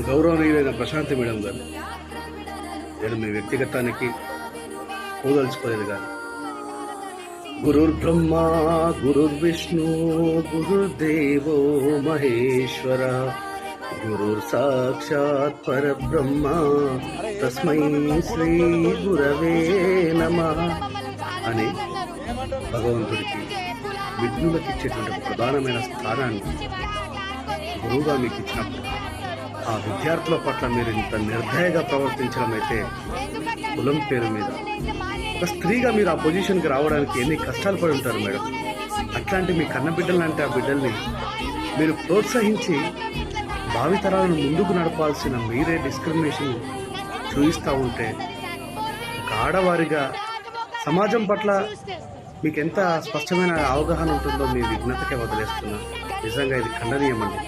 గౌరవనీయులైన ప్రశాంతి మేడం గారు, నేను మీ వ్యక్తిగతానికి పోదలుచుకోలేదు కానీ గురుర్బ్రహ్మ గురుర్విష్ణు గురుర్దేవో మహేశ్వర గురుర్ సాక్షాత్ పరబ్రహ్మ తస్మై శ్రీ గురవే నమః అని భగవంతుడికి విఘ్నులకు ఇచ్చేటువంటి ప్రధానమైన స్థానాన్ని గురువుగా మీకు ఇచ్చినప్పుడు ఆ విద్యార్థుల పట్ల మీరు ఇంత నిర్దయగా ప్రవర్తించడం అయితే కులం పేరు మీద ఒక స్త్రీగా మీరు ఆ పొజిషన్కి రావడానికి ఎన్ని కష్టాలు పడి ఉంటారు మేడం. అట్లాంటి మీ కన్నబిడ్డలు అంటే ఆ బిడ్డల్ని మీరు ప్రోత్సహించి భావితరాలను ముందుకు నడపాల్సిన మీరే డిస్క్రిమినేషన్ చూపిస్తూ ఉంటే ఒక ఆడవారిగా సమాజం పట్ల మీకు ఎంత స్పష్టమైన అవగాహన ఉంటుందో మీ విఘ్నతకే వదిలేస్తున్నా. నిజంగా ఇది ఖండనీయమండి.